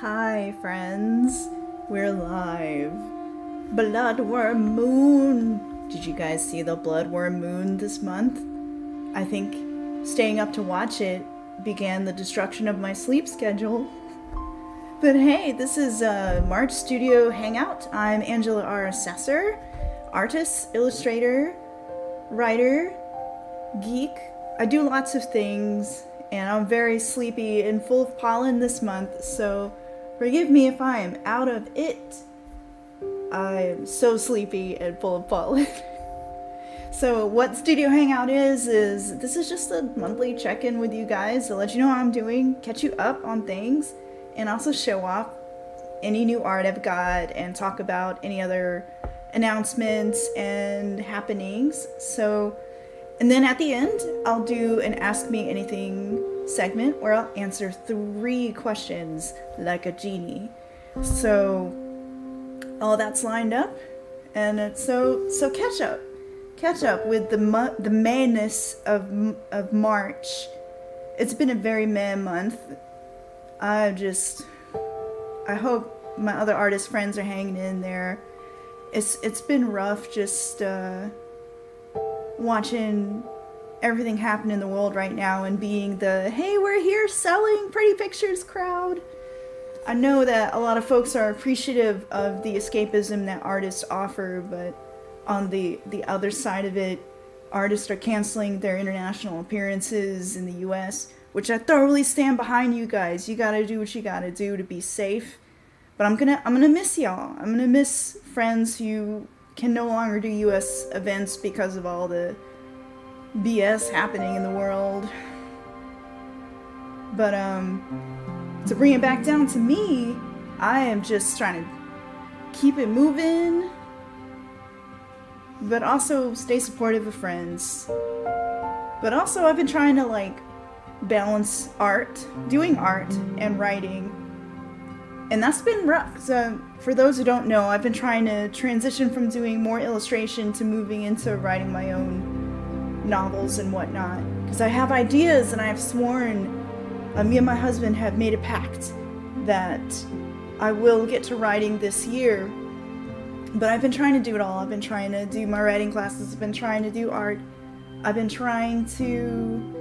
Hi, friends. We're live. Bloodworm Moon. Did you guys see the Bloodworm Moon this month? I think staying up to watch it began the destruction of my sleep schedule. But hey, this is March Studio Hangout. I'm Angela R. Sasser, artist, illustrator, writer, geek. I do lots of things, and I'm very sleepy and full of pollen this month, so forgive me if I am out of it. I'm so sleepy and full of pollen. So what Studio Hangout is this is just a monthly check-in with you guys to let you know how I'm doing, catch you up on things, and also show off any new art I've got and talk about any other announcements and happenings. And then at the end, I'll do an Ask Me Anything segment where I'll answer 3 questions like a genie. So all that's lined up, and it's so catch up with the madness of March. It's been a very mad month. I hope my other artist friends are hanging in there. It's been rough just watching everything happen in the world right now and being the hey, we're here selling pretty pictures crowd. I know that a lot of folks are appreciative of the escapism that artists offer, but on the other side of it, artists are canceling their international appearances in the US, which I thoroughly stand behind you guys. You gotta do what you gotta do to be safe. But I'm gonna miss y'all. I'm gonna miss friends who can no longer do US events because of all the BS happening in the world. But to bring it back down to me, I am just trying to keep it moving, but also stay supportive of friends. But also I've been trying to balance doing art and writing. And that's been rough. So for those who don't know, I've been trying to transition from doing more illustration to moving into writing my own novels and whatnot. Because I have ideas, and I have sworn, me and my husband have made a pact that I will get to writing this year. But I've been trying to do it all. I've been trying to do my writing classes. I've been trying to do art. I've been trying to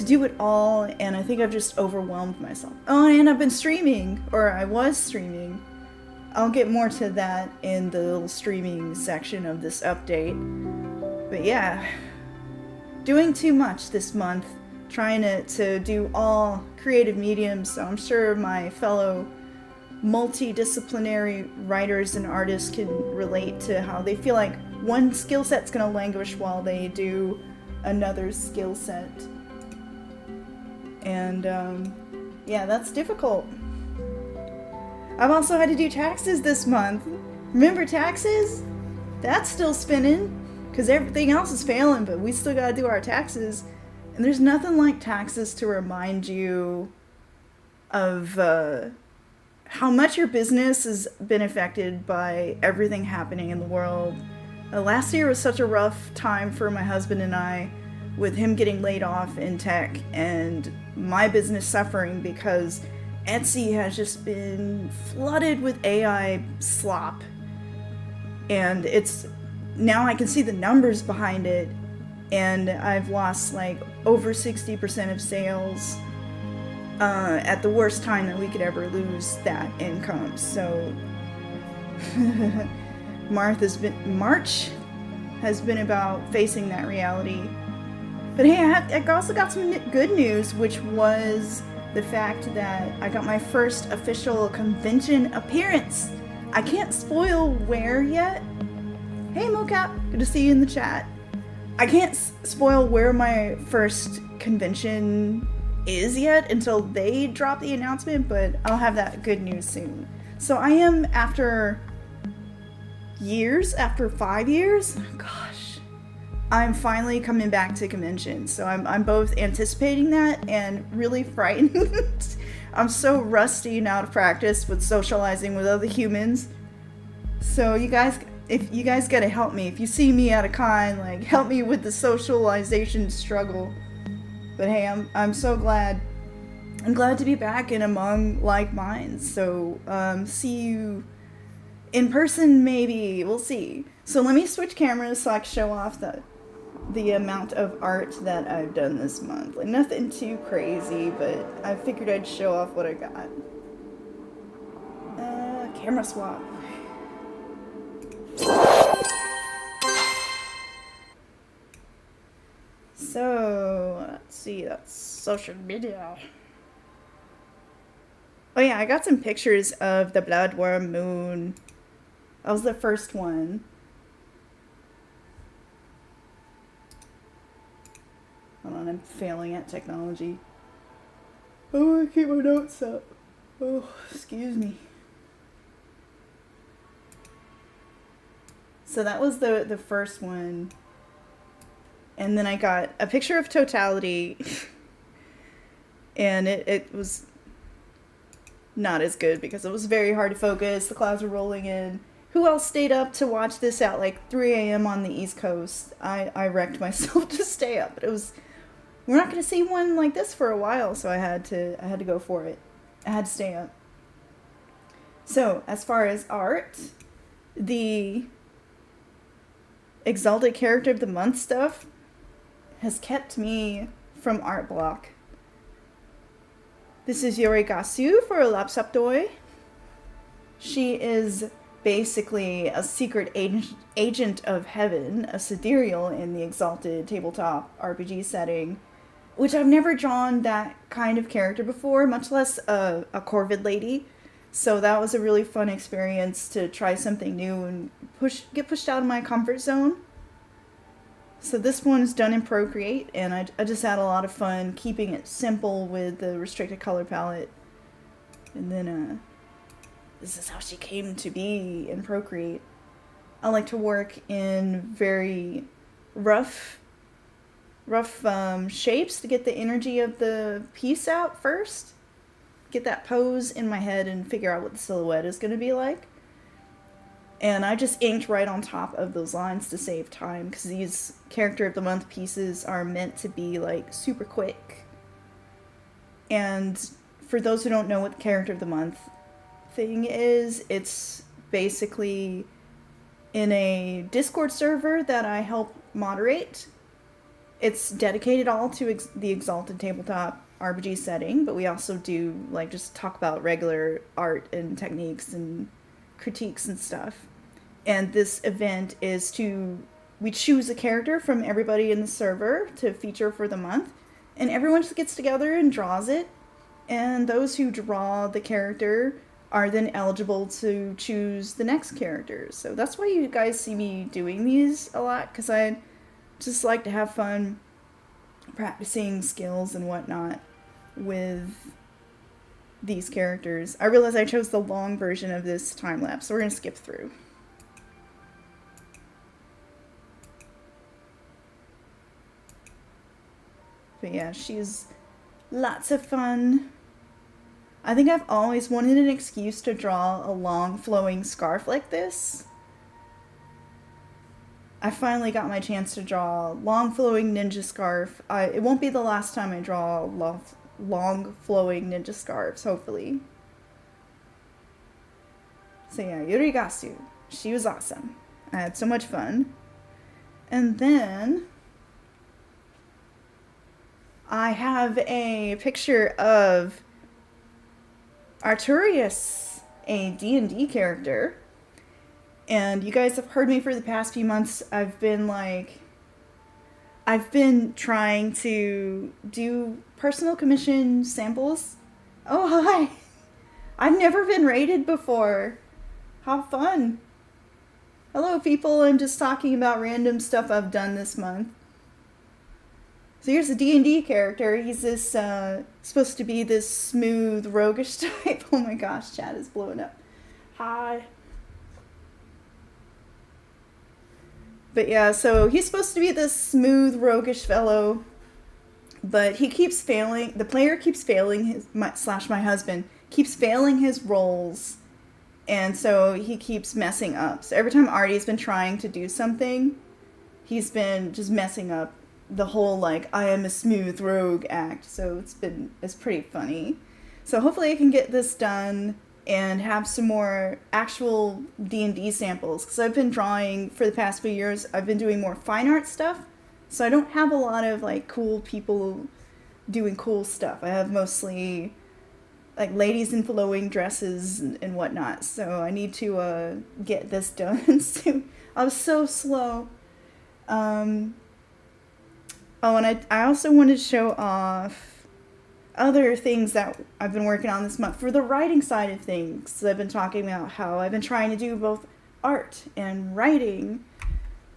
do it all, and I think I've just overwhelmed myself. Oh, and I've been streaming, or I was streaming. I'll get more to that in the little streaming section of this update. But yeah, doing too much this month, trying to do all creative mediums, so I'm sure my fellow multidisciplinary writers and artists can relate to how they feel like one skill set's gonna languish while they do another skill set. And yeah, that's difficult. I've also had to do taxes this month. Remember taxes? That's still spinning because everything else is failing, but we still gotta do our taxes. And there's nothing like taxes to remind you of how much your business has been affected by everything happening in the world. Last year was such a rough time for my husband and I, with him getting laid off in tech and my business suffering because Etsy has just been flooded with AI slop. And now I can see the numbers behind it, and I've lost over 60% of sales at the worst time that we could ever lose that income. So March has been about facing that reality. But hey, I also got some good news, which was the fact that I got my first official convention appearance. I can't spoil where yet. Hey Mocap, good to see you in the chat. I can't spoil where my first convention is yet until they drop the announcement, but I'll have that good news soon. So I am, after 5 years, gosh, I'm finally coming back to conventions. So I'm both anticipating that and really frightened. I'm so rusty and out of practice with socializing with other humans. So you guys gotta help me. If you see me at a con, help me with the socialization struggle. But hey, I'm so glad I'm glad to be back and among like minds. So, see you in person, maybe. We'll see. So let me switch cameras so I can show off the amount of art that I've done this month. Like, nothing too crazy, but I figured I'd show off what I got. Camera swap. So, let's see, that's social media. Oh yeah, I got some pictures of the Bloodworm Moon. That was the first one. Hold on, I'm failing at technology. Oh, I keep my notes up. Oh, excuse me. So that was the first one. And then I got a picture of Totality. And it was not as good because it was very hard to focus. The clouds were rolling in. Who else stayed up to watch this at like 3 a.m. on the East Coast? I wrecked myself to stay up. But we're not going to see one like this for a while, so I had to go for it. I had to stay up. So, as far as art, the Exalted Character of the Month stuff has kept me from art block. This is Yorigasu for Lapsapdoi. She is basically a secret agent of heaven, a sidereal in the Exalted tabletop RPG setting, which I've never drawn that kind of character before, much less a Corvid lady. So that was a really fun experience to try something new and get pushed out of my comfort zone. So this one is done in Procreate, and I just had a lot of fun keeping it simple with the restricted color palette. And then this is how she came to be in Procreate. I like to work in very rough shapes to get the energy of the piece out first. Get that pose in my head and figure out what the silhouette is going to be like. And I just inked right on top of those lines to save time, because these Character of the Month pieces are meant to be like super quick. And for those who don't know what the Character of the Month thing is, it's basically in a Discord server that I help moderate. It's dedicated all to the Exalted Tabletop RPG setting, but we also do like just talk about regular art and techniques and critiques and stuff. And this event is we choose a character from everybody in the server to feature for the month, and everyone just gets together and draws it, and those who draw the character are then eligible to choose the next character. So that's why you guys see me doing these a lot, because I just like to have fun practicing skills and whatnot with these characters. I realize I chose the long version of this time lapse, so we're going to skip through. But yeah, she's lots of fun. I think I've always wanted an excuse to draw a long flowing scarf like this. I finally got my chance to draw long flowing ninja scarf. It won't be the last time I draw long flowing ninja scarves, hopefully. So yeah, Yurigasu. She was awesome. I had so much fun. And then I have a picture of Arturius, a D&D character. And you guys have heard me for the past few months. I've been trying to do personal commission samples. Oh, hi. I've never been rated before. How fun. Hello, people. I'm just talking about random stuff I've done this month. So here's a D&D character. He's this, supposed to be this smooth, roguish type. Oh my gosh, chat is blowing up. Hi. But yeah, so he's supposed to be this smooth, roguish fellow, but he keeps failing. The player keeps failing my husband keeps failing his rolls, and so he keeps messing up. So every time Artie's been trying to do something, he's been just messing up the whole like I am a smooth rogue act. So it's pretty funny. So hopefully I can get this done and have some more actual D&D samples, because I've been drawing for the past few years. I've been doing more fine art stuff, so I don't have a lot of like cool people doing cool stuff. I have mostly like ladies in flowing dresses and whatnot, so I need to get this done soon. I was so slow. Oh, and I also wanted to show off other things that I've been working on this month for the writing side of things. I've been talking about how I've been trying to do both art and writing.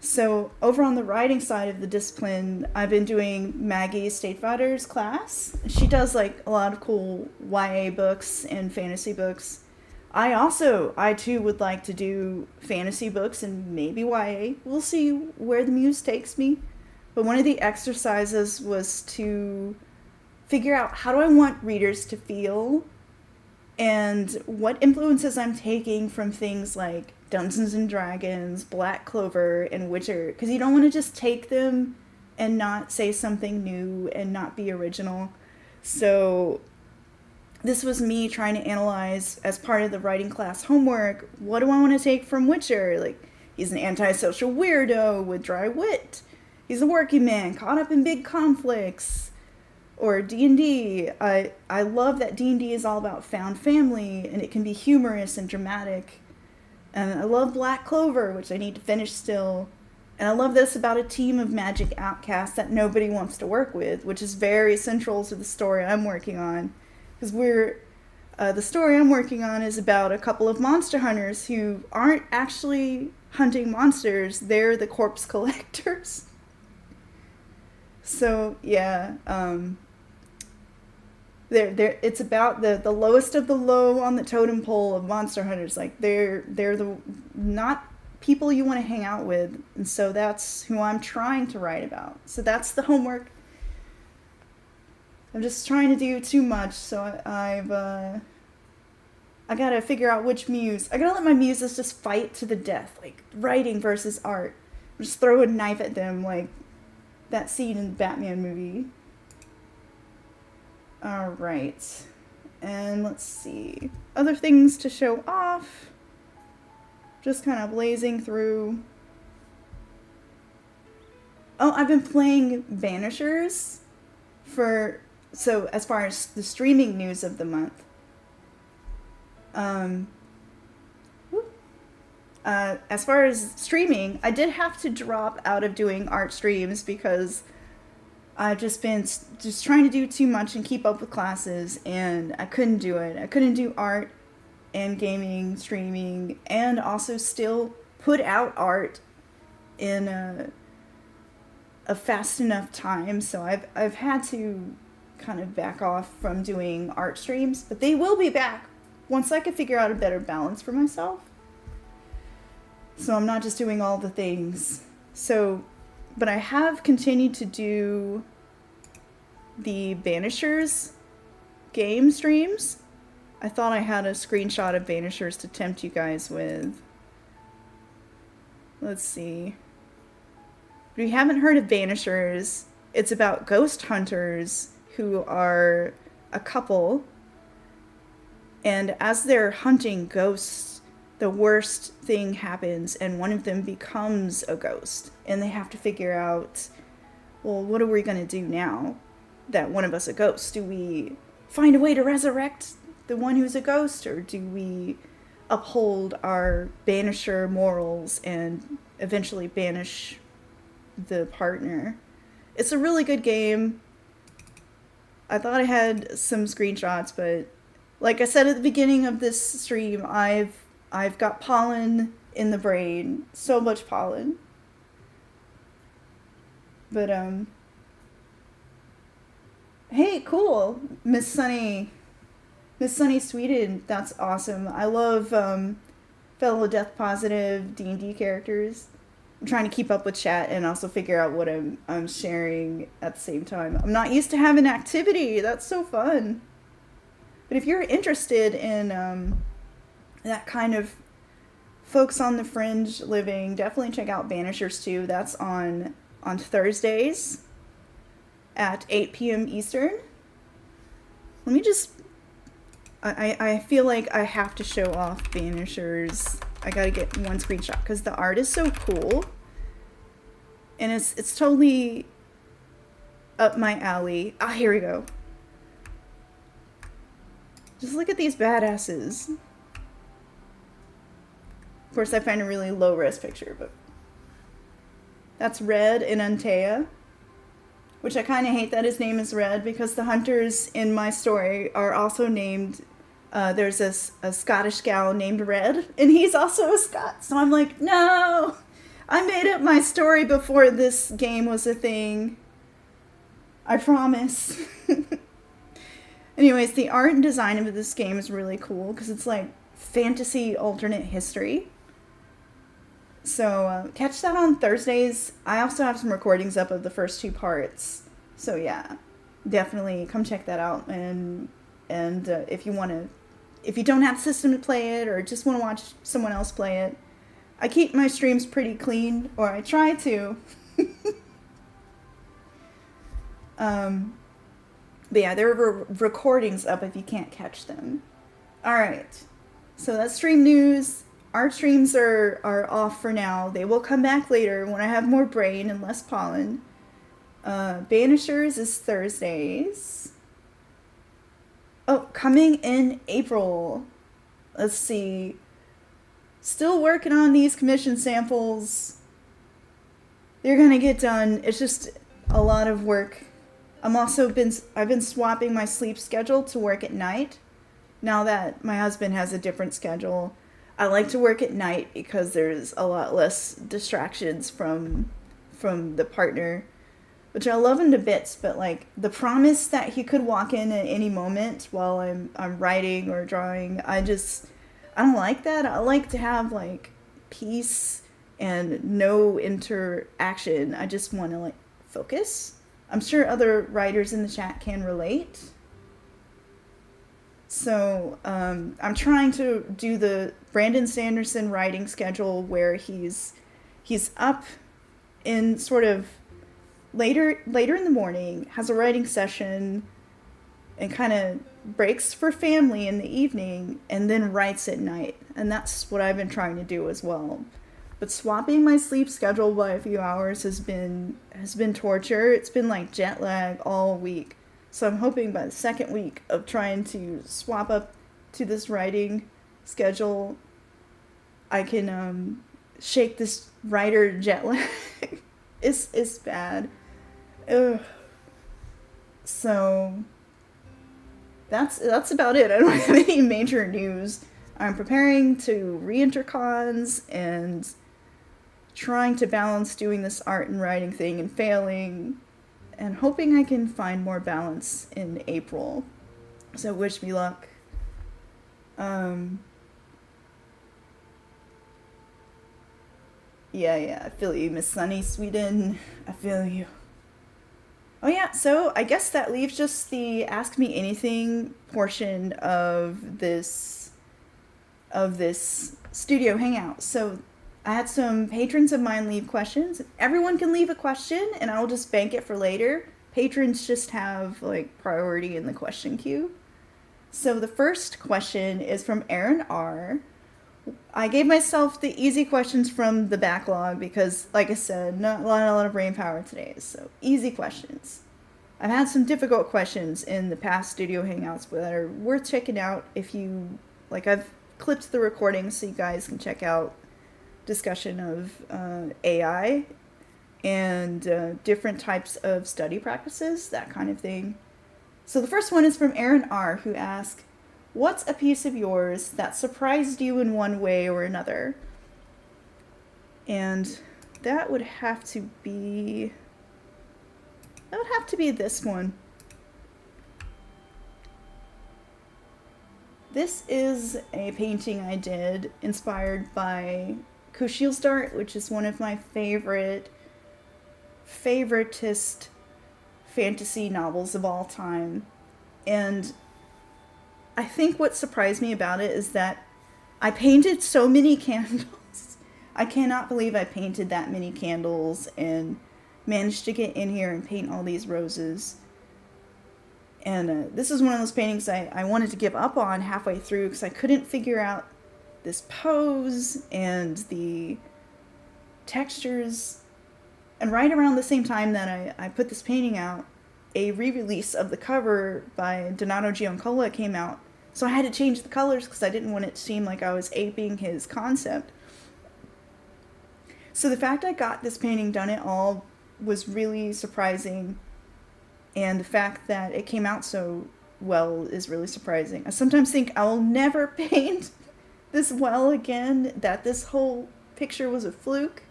So over on the writing side of the discipline, I've been doing Maggie Statefather's class. She does like a lot of cool YA books and fantasy books. I too would like to do fantasy books and maybe YA. We'll see where the muse takes me. But one of the exercises was to figure out how do I want readers to feel and what influences I'm taking from things like Dungeons and Dragons, Black Clover, and Witcher, because you don't want to just take them and not say something new and not be original. So this was me trying to analyze, as part of the writing class homework, what do I want to take from Witcher? Like, he's an antisocial weirdo with dry wit. He's a working man caught up in big conflicts. Or D&D. I love that D&D is all about found family, and it can be humorous and dramatic. And I love Black Clover, which I need to finish still. And I love this about a team of magic outcasts that nobody wants to work with, which is very central to the story I'm working on. Because the story I'm working on is about a couple of monster hunters who aren't actually hunting monsters, they're the corpse collectors. So, yeah, it's about the lowest of the low on the totem pole of monster hunters. Like, they're the not people you want to hang out with, and so that's who I'm trying to write about. So that's the homework. I'm just trying to do too much, so I gotta figure out which muse. I gotta let my muses just fight to the death, like writing versus art. Just throw a knife at them, like that scene in the Batman movie. Alright. And let's see. Other things to show off. Just kind of blazing through. Oh, I've been playing Banishers so as far as the streaming news of the month. As far as streaming, I did have to drop out of doing art streams because I've just been trying to do too much and keep up with classes, and I couldn't do it. I couldn't do art and gaming, streaming, and also still put out art in a fast enough time. So I've had to kind of back off from doing art streams, but they will be back once I can figure out a better balance for myself. So I'm not just doing all the things. But I have continued to do the Banishers game streams. I thought I had a screenshot of Banishers to tempt you guys with. Let's see. If you haven't heard of Banishers, it's about ghost hunters who are a couple, and as they're hunting ghosts, the worst thing happens and one of them becomes a ghost, and they have to figure out, well, what are we going to do now that one of us a ghost? Do we find a way to resurrect the one who's a ghost, or do we uphold our banisher morals and eventually banish the partner? It's a really good game. I thought I had some screenshots, but like I said at the beginning of this stream, I've got pollen in the brain. So much pollen. But, hey, cool. Miss Sunny Sweden. That's awesome. I love, fellow death positive D&D characters. I'm trying to keep up with chat and also figure out what I'm sharing at the same time. I'm not used to having activity. That's so fun. But if you're interested in, that kind of folks on the fringe living, definitely check out Banishers 2. That's on Thursdays. at 8 p.m. Eastern. Let me just... I feel like I have to show off Banishers. I gotta get one screenshot because the art is so cool. And it's totally up my alley. Ah, here we go. Just look at these badasses. Of course, I find a really low-res picture, but... That's Red in Antea. Which I kind of hate that his name is Red, because the hunters in my story are also named... there's a Scottish gal named Red, and he's also a Scot. So I'm like, no! I made up my story before this game was a thing. I promise. Anyways, the art and design of this game is really cool because it's like fantasy alternate history. So catch that on Thursdays. I also have some recordings up of the first 2 parts. So yeah, definitely come check that out. And if you don't have a system to play it or just want to watch someone else play it, I keep my streams pretty clean, or I try to. But yeah, there are recordings up if you can't catch them. Alright, so that's stream news. Our streams are off for now. They will come back later when I have more brain and less pollen. Banishers is Thursdays. Oh, coming in April. Let's see. Still working on these commission samples. They're gonna get done. It's just a lot of work. I've been swapping my sleep schedule to work at night. Now that my husband has a different schedule, I like to work at night because there's a lot less distractions from the partner, which I love him to bits. But like the promise that he could walk in at any moment while I'm writing or drawing, I don't like that. I like to have like peace and no interaction. I just want to like focus. I'm sure other writers in the chat can relate. So I'm trying to do the Brandon Sanderson writing schedule where he's up in sort of later in the morning, has a writing session, and kind of breaks for family in the evening, and then writes at night. And that's what I've been trying to do as well. But swapping my sleep schedule by a few hours has been torture. It's been like jet lag all week. So I'm hoping by the second week of trying to swap up to this writing schedule, I can shake this writer jet lag. It's bad. Ugh. So that's about it. I don't have any major news. I'm preparing to re-enter cons and trying to balance doing this art and writing thing and failing and hoping I can find more balance in April. So wish me luck. Yeah, I feel you, Miss Sunny Sweden. I feel you. Oh yeah, so I guess that leaves just the Ask Me Anything portion of this studio hangout. So I had some patrons of mine leave questions. Everyone can leave a question and I'll just bank it for later. Patrons just have like priority in the question queue. So the first question is from Aaron R. I gave myself the easy questions from the backlog because, like I said, not a lot of brain power today. So easy questions. I've had some difficult questions in the past studio hangouts that are worth checking out if you, like, I've clipped the recording so you guys can check out discussion of AI and different types of study practices, that kind of thing. So the first one is from Aaron R., who asked, what's a piece of yours that surprised you in one way or another? And that would have to be this one. This is a painting I did inspired by Kushilsdart, which is one of my favoritist fantasy novels of all time. And I think what surprised me about it is that I painted so many candles. I cannot believe I painted that many candles and managed to get in here and paint all these roses. And this is one of those paintings I wanted to give up on halfway through because I couldn't figure out this pose and the textures. And right around the same time that I put this painting out, a re-release of the cover by Donato Giancola came out. So I had to change the colors because I didn't want it to seem like I was aping his concept. So the fact I got this painting done at all was really surprising. And the fact that it came out so well is really surprising. I sometimes think I will never paint this well again, that this whole picture was a fluke.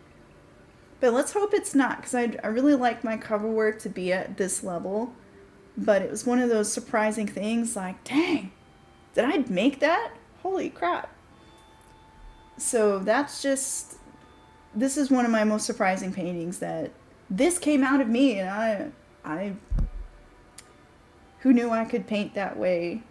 But let's hope it's not, because I really like my cover work to be at this level. But it was one of those surprising things like, dang, did I make that? Holy crap. So that's just, this is one of my most surprising paintings that this came out of me, and I who knew I could paint that way?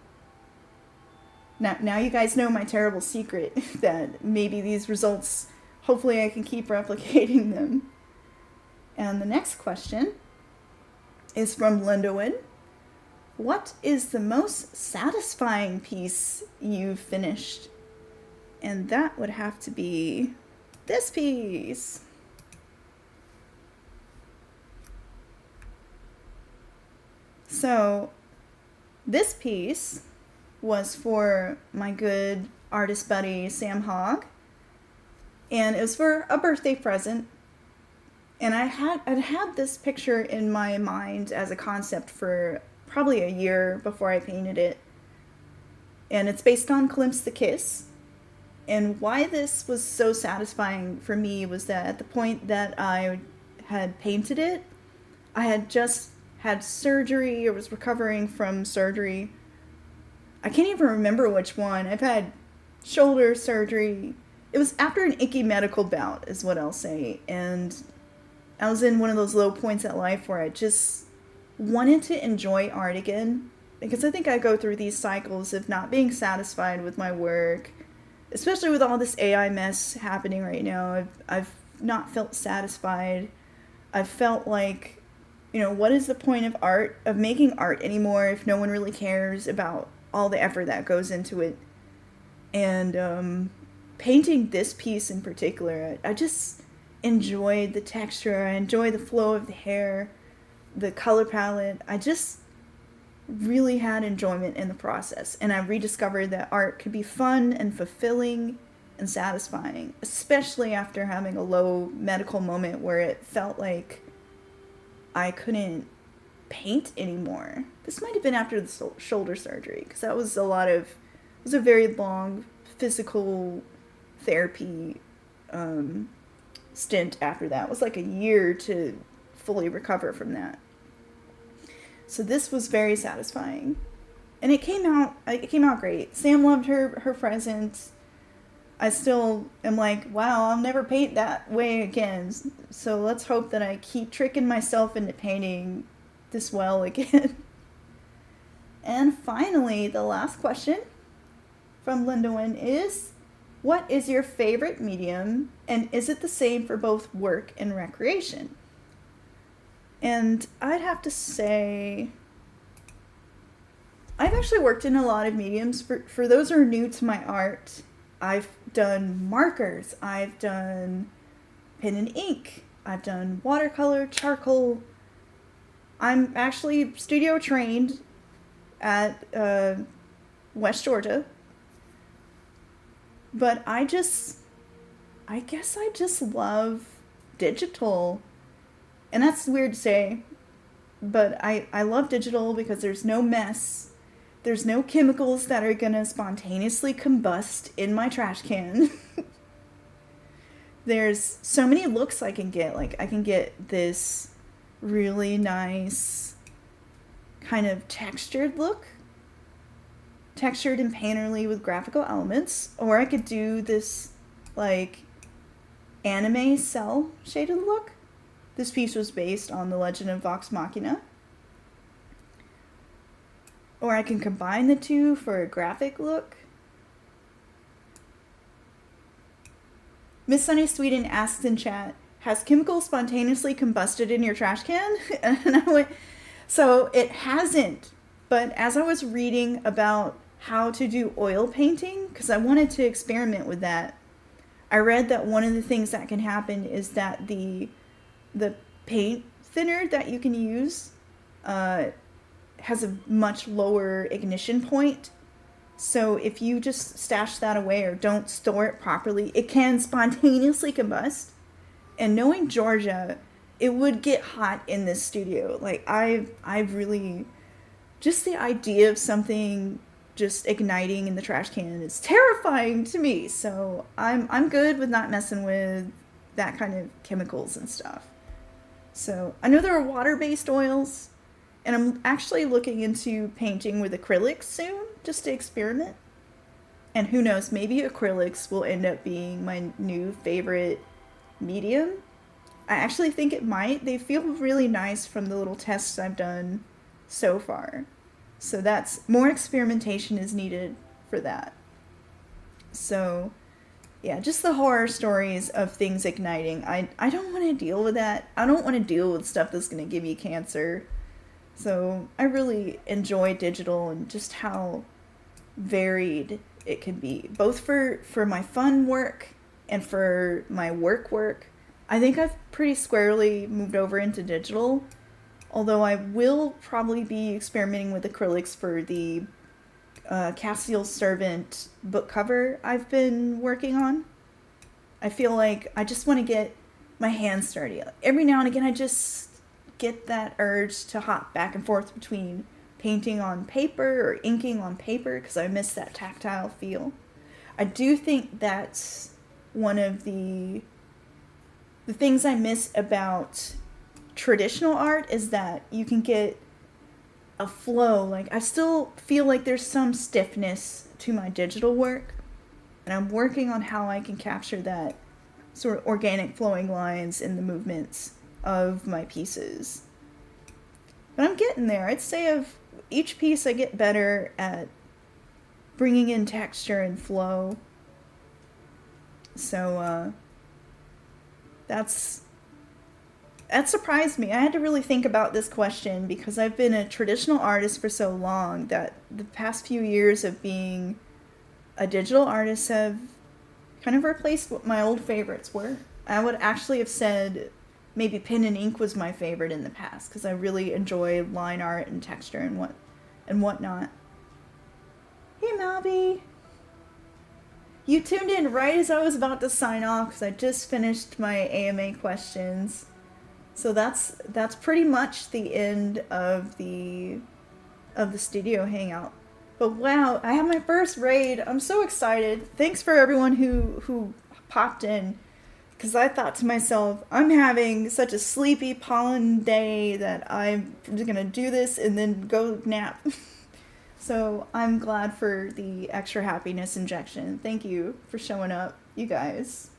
Now you guys know my terrible secret that maybe these results, hopefully I can keep replicating them. And the next question is from Lindowin. What is the most satisfying piece you've finished? And that would have to be this piece. So this piece was for my good artist buddy Sam Hogg, and it was for a birthday present. And I'd had this picture in my mind as a concept for probably a year before I painted it. And it's based on Klimt the Kiss. And why this was so satisfying for me was that at the point that I had painted it, I had just had surgery, or was recovering from surgery. I can't even remember which one. I've had shoulder surgery. It was after an icky medical bout, is what I'll say. And I was in one of those low points at life where I just wanted to enjoy art again. Because I think I go through these cycles of not being satisfied with my work, especially with all this AI mess happening right now. I've not felt satisfied. I've felt like, what is the point of art, of making art anymore if no one really cares about all the effort that goes into it? And painting this piece in particular, I just enjoyed the texture. I enjoyed the flow of the hair, the color palette. I just really had enjoyment in the process. And I rediscovered that art could be fun and fulfilling and satisfying, especially after having a low medical moment where it felt like I couldn't paint anymore. This might have been after the shoulder surgery, because that was it was a very long physical therapy stint after that. It was like a year to fully recover from that. So this was very satisfying. And it came out great. Sam loved her present. I still am like, wow, I'll never paint that way again. So let's hope that I keep tricking myself into painting this well again. And finally, the last question from Lindowin is, what is your favorite medium, and is it the same for both work and recreation? And I'd have to say, I've actually worked in a lot of mediums. For those who are new to my art, I've done markers, I've done pen and ink, I've done watercolor, charcoal. I'm actually studio trained at West Georgia. But I guess I just love digital. And that's weird to say, but I love digital because there's no mess. There's no chemicals that are gonna spontaneously combust in my trash can. There's so many looks I can get. Like, I can get this really nice kind of textured look. Textured and painterly with graphical elements. Or I could do this, like, anime cell shaded look. This piece was based on The Legend of Vox Machina. Or I can combine the two for a graphic look. Miss Sunny Sweden asked in chat, has chemicals spontaneously combusted in your trash can? And I went, so it hasn't. But as I was reading about how to do oil painting, because I wanted to experiment with that, I read that one of the things that can happen is that the paint thinner that you can use has a much lower ignition point. So if you just stash that away or don't store it properly, it can spontaneously combust. And knowing Georgia, it would get hot in this studio. Like I really, just the idea of something just igniting in the trash can is terrifying to me. So I'm good with not messing with that kind of chemicals and stuff. So I know there are water-based oils, and I'm actually looking into painting with acrylics soon, just to experiment. And who knows, maybe acrylics will end up being my new favorite medium. I actually think it might. They feel really nice from the little tests I've done so far. So that's more experimentation is needed for that. So yeah, just the horror stories of things igniting. I don't want to deal with that. I don't want to deal with stuff that's going to give me cancer. So I really enjoy digital and just how varied it can be, both for my fun work and for my work. I think I've pretty squarely moved over into digital, although I will probably be experimenting with acrylics for the Castiel Servant book cover I've been working on. I feel like I just want to get my hands dirty. Every now and again I just get that urge to hop back and forth between painting on paper or inking on paper because I miss that tactile feel. I do think that's one of the things I miss about traditional art is that you can get a flow. Like I still feel like there's some stiffness to my digital work, and I'm working on how I can capture that sort of organic flowing lines in the movements of my pieces. But I'm getting there. I'd say of each piece I get better at bringing in texture and flow. So that surprised me. I had to really think about this question because I've been a traditional artist for so long that the past few years of being a digital artist have kind of replaced what my old favorites were. I would actually have said maybe pen and ink was my favorite in the past because I really enjoy line art and texture and whatnot. Hey Malby! You tuned in right as I was about to sign off because I just finished my AMA questions. So that's pretty much the end of the studio hangout. But wow, I have my first raid. I'm so excited. Thanks for everyone who popped in. Because I thought to myself, I'm having such a sleepy pollen day that I'm just going to do this and then go nap. So I'm glad for the extra happiness injection. Thank you for showing up, you guys.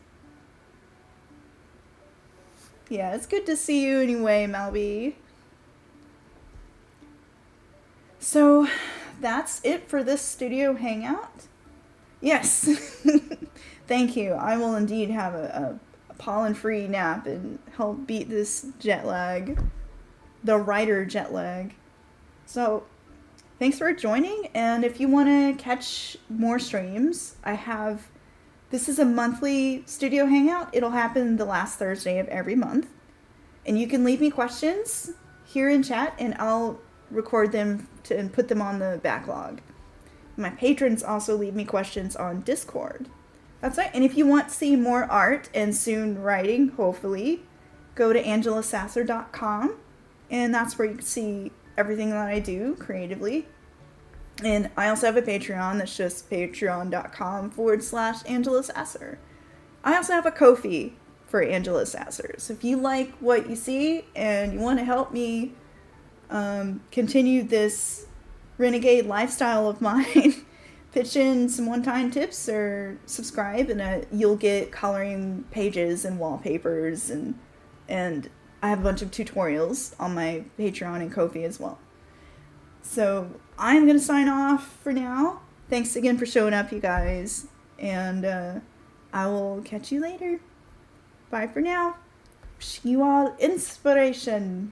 Yeah, it's good to see you anyway, Malby. So that's it for this studio hangout. Yes. Thank you. I will indeed have a pollen-free nap and help beat this jet lag. The writer jet lag. So thanks for joining, and if you want to catch more streams, this is a monthly studio hangout. It'll happen the last Thursday of every month. And you can leave me questions here in chat, and I'll record them and put them on the backlog. My patrons also leave me questions on Discord. That's right. And if you want to see more art and soon writing, hopefully, go to angelasasser.com. And that's where you can see everything that I do creatively. And I also have a Patreon that's just patreon.com/Angela Sasser. I also have a Ko-fi for Angela Sasser. So if you like what you see and you want to help me continue this renegade lifestyle of mine, pitch in some one-time tips or subscribe, and you'll get coloring pages and wallpapers, and I have a bunch of tutorials on my Patreon and Ko-fi as well. So I'm going to sign off for now. Thanks again for showing up, you guys. And I will catch you later. Bye for now. Wishing you all inspiration.